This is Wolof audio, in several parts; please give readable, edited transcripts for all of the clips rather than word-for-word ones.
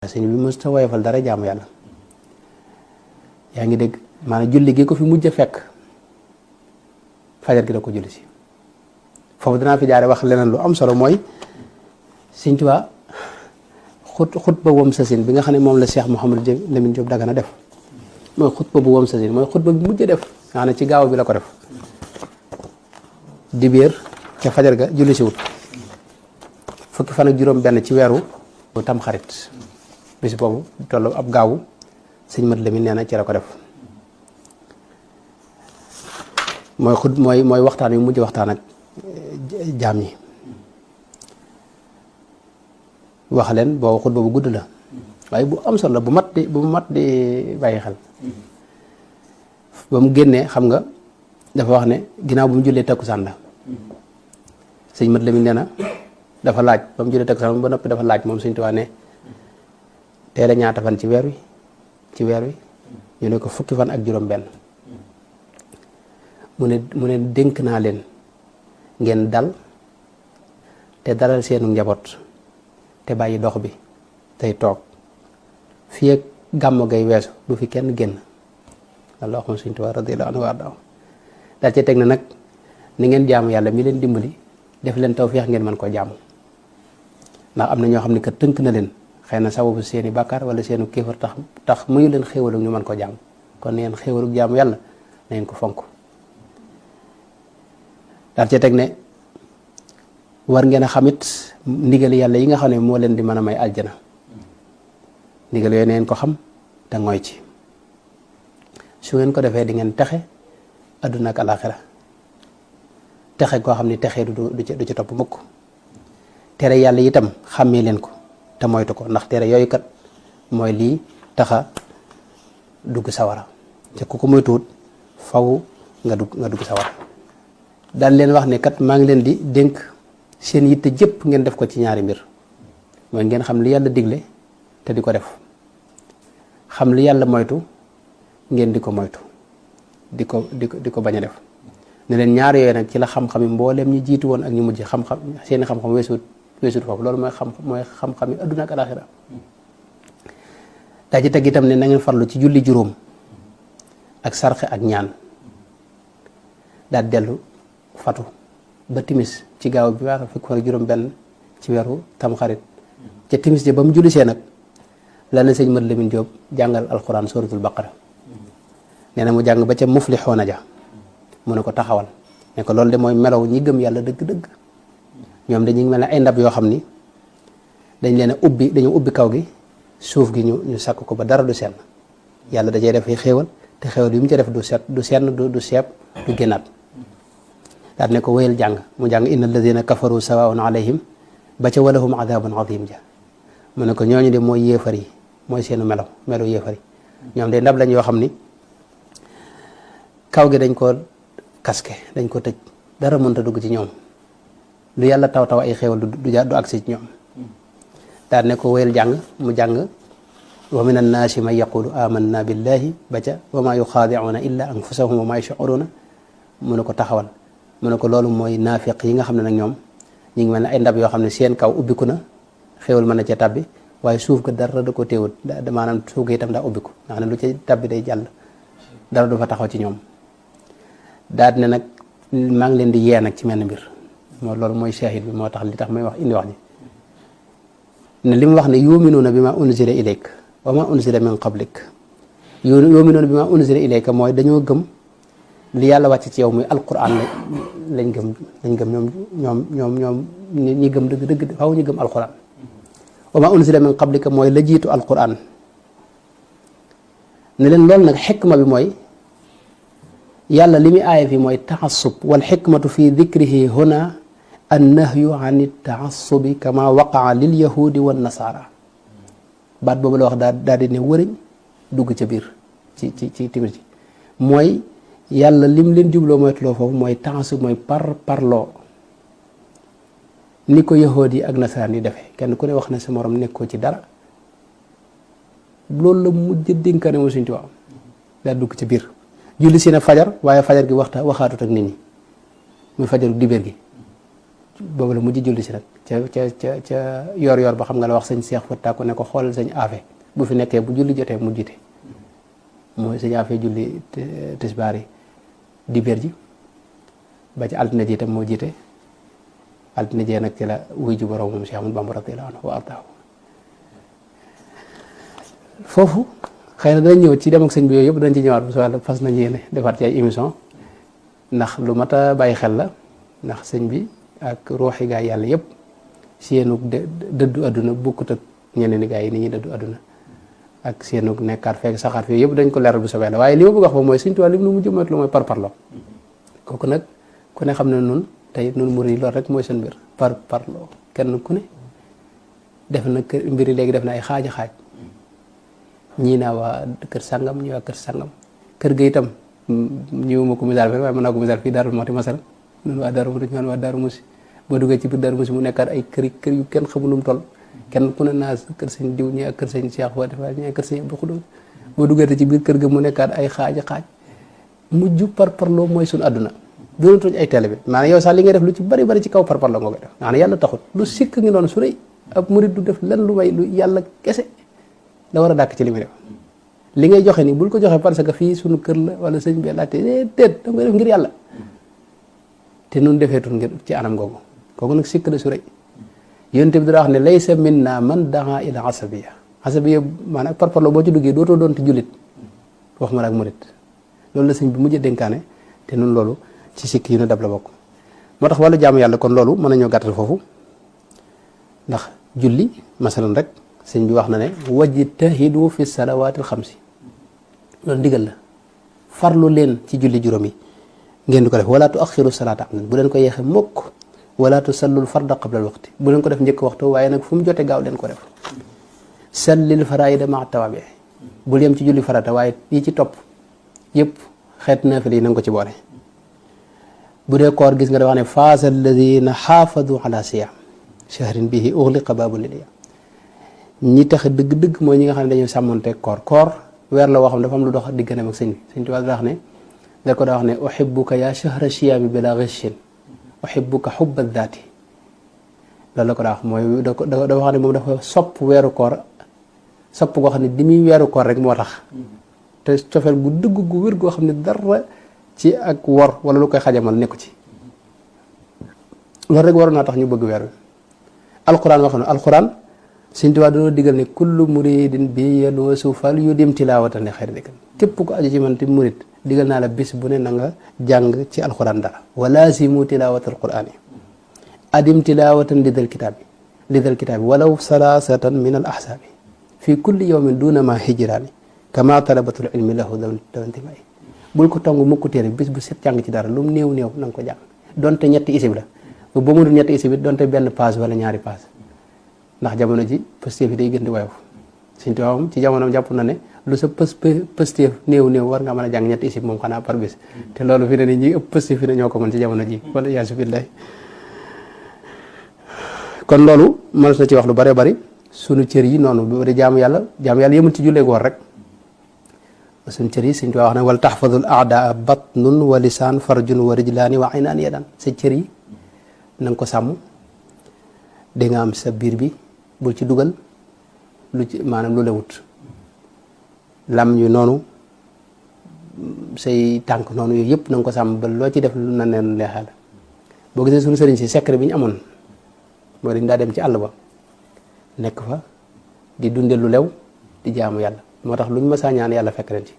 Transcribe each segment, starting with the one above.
sëñ bi mos ta woyofal dara jaamu yàlla yaa ngi dégg maanaam julli gi ko fi mujj a fekk fajar gi da ko julli si foofu danaa fi jaare wax leneen lu am solo mooy sëñ Tuubaa xutba wam sasin bi nga xam ne moom la Cheikh Mouhamadou Lamine Diop Dagana def mooy xutba bu wam sasin mooy xutba bi mujj a def nga xam ne ci gaaw bi la ko def dibéer ca fajar ga julli si wut fukki fan ak juróom benn ci weeru tam xarit bis boobu tollu ab gaawu sëñ Mat Lamin nee na ci la ko def mooy waxtaan yu mujj waxtaan ak jaam yi wax leen boo xutba bu gudd la waaye bu am solo la bu mat di bàyyi xel ba mu génnee xam nga dafa wax ne ginnaaw bu mu jullee takkusaan la sëñ Mat Lamin nee na dafa laaj ba mu jullee takkusaan ba noppi dafa laaj moom Sëñ Tuubaa ne tey la ñaata fan ci weer wi ñu ne ko fukki fan ak juróom benn mu ne dénk naa leen ngeen dal te dalal seenu njaboot te bàyyi dox bi tey toog fii ak gàmmu gay weesu bu fi kenn génn walla waxoon Sëñ Tuubaa radiyallaahu anhu warda daal ci teg na nag ni ngeen jaamu yàlla mi leen dimbali def leen tawfeex ngeen mën ko jaamu ndax am na ñoo xam ne kat tënk na leen xëy na sababu seeni bàkkaar wala seenu kéefar tax muyu leen xéewalu ñu mën ko jaamu kon neen xéewalu jaamu yàlla na ngeen ko fonk daal ci teg ne war ngeen a xamit ndigal yàlla yi nga xam ne moo leen di mën a may aljana ndigal yooyu neen ko xam te ngooy ci su ngeen ko defee di ngeen texe adduna ak alaxira texe koo xam ne texe du ci topp mukk tere yàlla itam xàmmee leen ko te moytu ko ndax tere yooyu kat mooy lii taxa dugg sawara te ku ko moytuwut faw nga dugg sawara daal leen wax ne kat maa ngi leen di dénk seen yitte jëpp ngeen def ko ci ñaari mbir mooy ngeen xam li yàlla digle te di ko def xam li yàlla moytu ngeen di ko moytu di ko bañ a def ne leen ñaar yooyu nag ci la xam-xam yi mbooleem ñi jiitu woon ak ñu mujj xam-xam seeni xam-xam weesuut foofu loolu mooy xam-xam yi adduna ak alaxira daa ci teg itam ne na ngeen farlu ci julli juróom ak sarxe ak ñaan daal dellu fatu ba timis ci gaaw bi waa fekk fa juróom benn ci weeru tamxarit ca timis ja ba mu jullisee nag la na sëñ Mat Lamin Jóob jàngal alquran suratul baqara nee na mu jàng ba ca muflixoona ja mu ne ko taxawal ne ko loolu de mooy melaw ñi gëm yàlla dëgg-dëgg ñoom dañu mel ne ay ndab yoo xam ni dañ leen a dañu ubbi kaw gi suuf gi ñu sàkk ko ba dara du senn yàlla da cee def ay xéewal te xéewal yi mu ca def du senn du seeb du génnaat daal ne ko wéyal jàng mu jàng inna alladina kafaru sawaun alayhim ba ca walahum adabun azim ja mu ne ko ñooñu de mooy yéefar yi mooy seenu melaw yéefar yi ñoom de ndab lañ yoo xam ni kaw gi dañ ko kaske dañ ko tëj dara mënta dugg ci ñoom lu yàlla taw ay xéewal du agsi ci ñoom daal ne ko wéyal jàng mu jàng wa min annaasi man yaqulu amanna billahi ba ca wa ma yuxaadicuuna illa anfusahum wa ma yashcuruuna mu ne ko taxawal mu ne ko loolu mooy naafiq yi nga xam ne nag ñoom ñu ngi mel ne ay ndab yoo xam ne seen kaw ubbiku na xéewal mën na ca tabbi waaye suuf ga dara da ko téewut maanaam suuf ga itam daa ubbiku nga xam ne lu ca tabbi day jàll dara du fa taxaw ci ñoom daal ne nag maa ngi leen di yee nag ci menn mbir loolu mooy shahid bi moo tax li tax may wax indi wax ji ne li mu wax ne yuminuuna bi ma unzila ilayk wa ma unzila min qablik yuminuuna bi ma unzila ilayka mooy dañoo gëm li yàlla wàcc ci yow muy alquran lañ gëm ñoom ñi gëm dëgg faaw ñu gëm alquran wa ma unzila min qablika mooy la jiitu alquran ne leen loolu nag xikma bi mooy yàlla li muy aaya fi mooy taxassub wal xikmatu fi dikrihi huna annahyu an taassubi kama waqaa lil yahudi wan nasara baat boobu la wax daal di ne wëriñ dugg ca biir ci timir ci mooy yàlla lim leen jubloo moytuloo foofu mooy taasub mooy parloo ni ko yahudi yi ak nasaraan yi defee kenn ku ne wax na sa morom nekkoo ci dara loolu la mujj dénkaane moo Sëñ Tuubaa daal dugg ca biir julli si na fajar waaye fajar gi waxaatut ak nit ñi muy fajaru dibéer gi boobu la mujj julli si nag ca yor ba xam nga la wax sëñ Seex Fatta ko ne ko xoolal sëñ Afe bu fi nekkee bu julli jotee mu jiite mooy sëñ Afe julli tisbaar yi dibéer ji ba ci altine ji itam moo jiite altine jee nag ci la wuy ji borom moom Cheikh Ahmadou Bamba radiyallahu anhu wa ardaahu foofu xëy na danañ ñëw ci dem ak sëñ bi yooyu yëpp dañ ci ñëwaat bu soobee fas nañ yéene defaat ci ay émission ndax lu mat a bàyyi xel la ndax sëñ bi ak ruuxi gaa yàlla yëpp seenu dëddu àdduna bokkut ak ñeneen i gaa yi ni ñuy dëddu àdduna ak seenu nekkaat fekk saxaat fi yëpp dañ ko leeral bu soobee la waaye li ma bëgg wax ba mooy Sëñ Tuubaa li mu mujj mooy lu mooy parparloo kooku nag ku ne xam ne nun tey nun murid yi loolu rek mooy seen mbir parparloo kenn ku ne def na kër mbiri léegi def na ay xaaja xaaj ñii naa waa kër sangam ñii waa kër sangam kër ga itam ñëwuma ko misaal waaye mën naa ko misaal fii Daaru Muxti masal nun waa Daaru Muxti ñaan waa Daaru Muxti boo duggee ci biir Daaru Muxti mu nekkaat ay kër yu kenn xamul nu mu toll kenn ku ne naa kër sëñ diw ñii ak kër sëñ Cheikh Faty Fall ñii ak kër sëñ Abdou Khoudoss boo duggee ci biir kër ga mu nekkaat ay xaaja xaaj mujj parparloo mooy suñu àdduna doonatuñ ay télé bi maanaam yow sax li ngay def lu ci bari bari ci kaw parparloo nga koy def maanaam yàlla taxut lu sikk ngi doon su rëy ab murid du def lan lu may lu yàlla kese da war a dàkk ci li muy def li ngay joxe ni bul ko joxe parce que fii suñu kër la wala sëñ bi laajte déet da ngay def ngir yàlla te nun defeetul ngir ci anam googu kooku nag sikk la su rëy yonent bi dara wax ne laysa minna man daa ila asabiya maanaam parparloo boo ci duggee dootoo doon ti jullit wax ma ak murid loolu la sëñ bi mujj dénkaane te nun loolu ci sikk yu nu dab la bokk moo tax wàllu jaamu yàlla kon loolu mën nañoo gàttal foofu ndax julli masalan rek sëñ bi wax na ne wajtahidu fi salawaatil xamsi loolu ndigal la farlu leen ci julli juróom yi ngeen di ko def wala tu axiru salaata am bu leen ko yeexe mukk wala tu sallul farda qabla al waqti bu leen ko def njëkk waxtu waaye nag fu mu jote gaaw leen ko def sallil faraida ma tawabi bul yem ci julli farata waaye yi ci topp yëpp xeet naafila yi na nga ko ci boole bu dee koor gis nga da wax ne faasa alladina xaafadu ala siyam shahrin bihi ughliqa babu lilia ñi tax dëgg-dëgg mooy ñi nga xam ne dañoo sàmmonteeg koor weer la woo xam dafa am lu dox digganteem ak sëñ bi sëñ Tuubaa daa wax ne da ko daa wax ne uhibbuka ya shahra siyaami bila ghishin uhibbuka hubba daati loolu la ko daa wax mooy da wax ne moom dafa sopp weeru koor sopp goo xam ne di muy weeru koor rek moo tax te cofeel gu dëgg gu wér goo xam ne dara ci ak wor wala lu koy xajamal nekku ci loolu rek waroon naa tax ñu bëgg weer wi alquran wax na alquran Sëñ Tuubaa dañoo digal ne kullu muridin bi yaloosu fal yu dim tilaawatan li xayri dikr képp ko aju ci man te murid digal naa la bis bu ne na nga jàng ci alquran dara wa laasimu tilaawat alquran yi adim tilaawatan lidal kitaabi walaw salaasatan min al ahsaabi fi kulli yawmin duna ma hijraani kama talabatul ilmi lahu dawantimay bul ko tong mukk téere bis bu set jàng ci dara lu mu néew na nga ko jàng donte ñetti isib la ba mu dul ñetti isib it donte benn page wala ñaari page ndax jamono ji pëstéef yi day gën di woyof Sëñ Tuubaa moom ci jamono jàpp na ne lu sa pëstéef néew war nga mën a jàng ñetti isib moom xanaa par bis te loolu fi ne ni ñi ëpp pëstéef fi ne ñoo ko mën ci jamono ji wala yaasu billahi kon loolu mënees na ci wax lu bare bari sunu cër yi noonu bu di jaamu yàlla yemul ci jullee goor rek suñu cër yi Sëñ Tuubaa wax ne wal tahfadul a'daa batnun wa lisaan farjun wa rijlaani wa aynaan yadan sa cër yi na nga ko sàmm di nga am sa biir bi bul ci dugal lu ci maanaam lu lewut lam yu noonu say tànk noonu yooyu yëpp na nga ko sàmm ba loo ci def lu na neen leexal boo gisee suñu sëriñ si secret bi ñu amoon mooy dañ daa dem ci àll ba nekk fa di dunde lu lew di jaamu yàlla moo tax luñ masaa ñaan yàlla fekk leen ci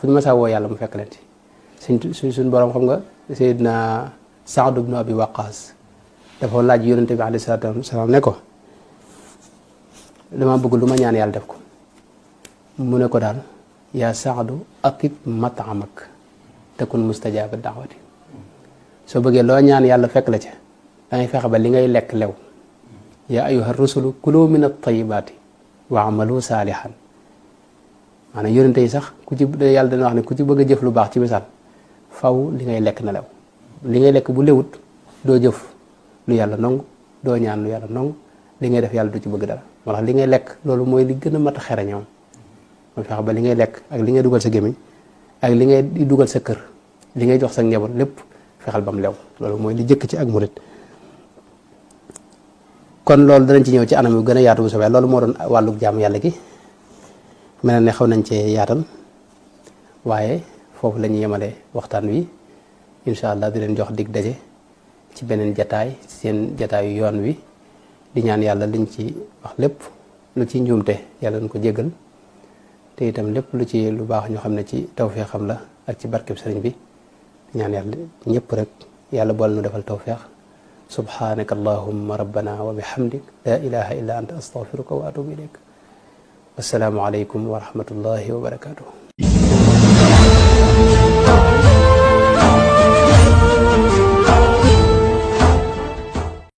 fuñ masaa woo yàlla mu fekk leen ci suñ borom xam nga Seydina Saad ibn Abi Waqqas dafa laaj yonente bi alayhi salaatu wasalaam ne ko dama bëgg lu ma ñaan yàlla def ko mu ne ko daal yaa Saadu atib mat'amak takun mustajaaba da'wati soo bëggee loo ñaan yàlla fekk la ca dangay fexe ba li ngay lekk lew yaa ayyuha rusulu kulu min at-tayyibaati wa amalu saalihan maanaam yonente yi sax ku ci yàlla dana wax ne ku ci bëgg a jëf lu baax ci misaal faw li ngay lekk na lew li ngay lekk bu lewut doo jëf lu yàlla nangu doo ñaan lu yàlla nangu li ngay def yàlla du ci bëgg dara moo tax li ngay lekk loolu mooy li gën a mat a xere ñoom mooy fexe ba li ngay lekk ak li ngay dugal sa gémmiñ ak li ngay dugal sa kër li ngay jox sa njaboot lépp fexeel ba mu lew loolu mooy li jëkk ci ak murit kon loolu danañ ci ñëw ci anam yu gën a yaatu bu soobee loolu moo doon wàllug jaamu yàlla gi mel na ne xaw nañ cee yaatal waaye foofu la ñuy yemale waxtaan wi incha allah di leen jox dig daje ci beneen jataay ci seen jataayu yoon wi di ñaan yàlla liñ ci wax lépp lu ci njuumte yàlla nañ ko jégal te itam lépp lu ci lu baax ñoo xam ne ci tawfeexam la ak ci barkeb sëriñ bi di ñaan yàlla ñëpp rek yàlla boole nu defal tawfeex subhanaka allahumma rabbana wa bihamdik la ilaha illa anta astaghfiruka wa atubu ilayk wassalaamu alaykum wa rahmatullahi wa barakatuh